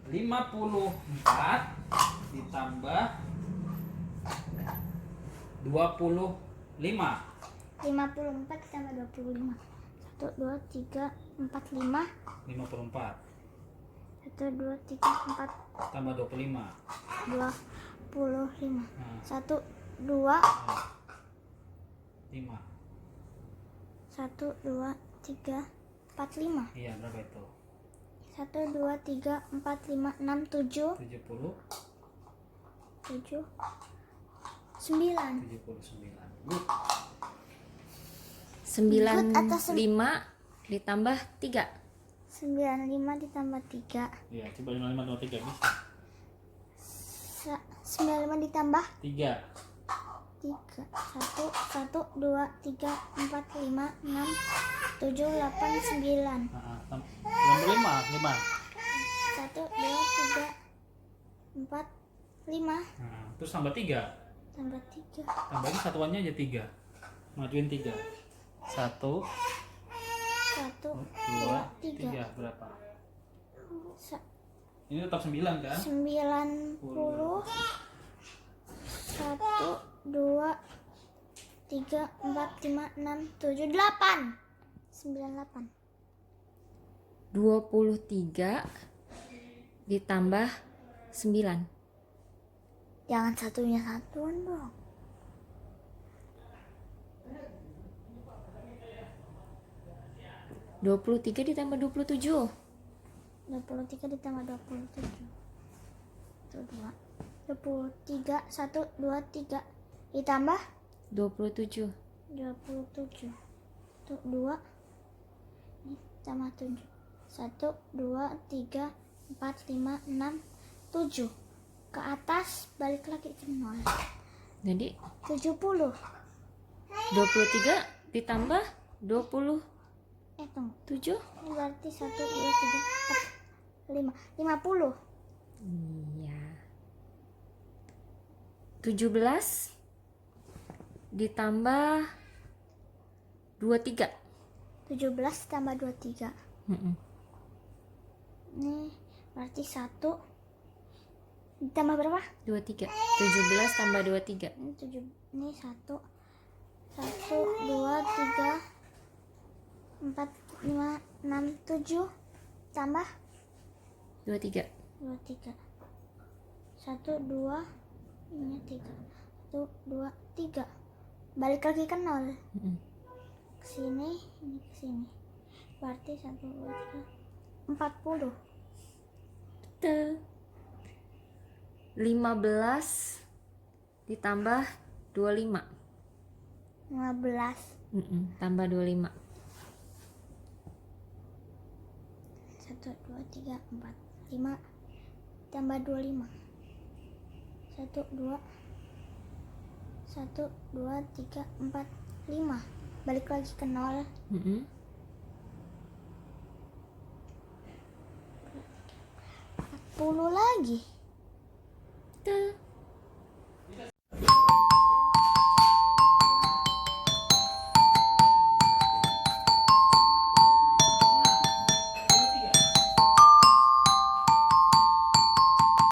54 ditambah 25. 54 ditambah 25. 1, 2, 3, 4, 5. 54 1, 2, 3, 4, tambah 25. 25. Nah, 1, 2, 5. 1, 2, 3, 4, 5. Iya, berapa itu? 1, 2, 3, 4, 5, 6, 7. 70. 7, 9. 79. Good. 95 ditambah 3. 95 ditambah 3. Iya, coba 55 tambah 3 bisa. 95 ditambah 3. 3. 1, 1, 2, 3, 4, 5, 6, 7, 8, 9. Nah, 65, 5. 1, 2, 3, 4, 5. Nah, terus tambah 3. Tambah 3. Tambahin satuannya aja 3. Majuin 3. 1, 1, 2, 3. 3. Berapa? Ini tetap 9 kan? 90. 1, 2, 3, 4, 5, 6, 7, 8. 98. 23 ditambah 9. Jangan satunya satuan dong. 23 ditambah 27. 23 ditambah 27. 1, 2. 23, 1, 2, 3. Ditambah 27. 27. 1, 2. Ini tambah 7. 1, 2, 3, 4, 5, 6, 7. Ke atas balik lagi ke 0. Jadi 70. 23 ditambah 27. Tunggu. Ini berarti 1, 2, 3, 4, 5. 50. Iya. 17 ditambah 23. 17 tambah 23. Ini berarti 1 ditambah berapa? 23. 17 tambah 23. Ini 7. Ini 1. 1, 2, 3, 4, 5, 6, 7. Tambah 23. 23. 1, 2. Ini 3. 1, 2, 3. Balik lagi ke 0. Ke sini, ini ke sini. Berarti 1, 2, 3, 40. Betul. 15 ditambah 25. 15. Tambah 25. 1, 2, 3, 4, 5. Tambah 25. 1, 2. 1, 2, 3, 4, 5. Balik lagi ke 0. 40 lagi. Betul.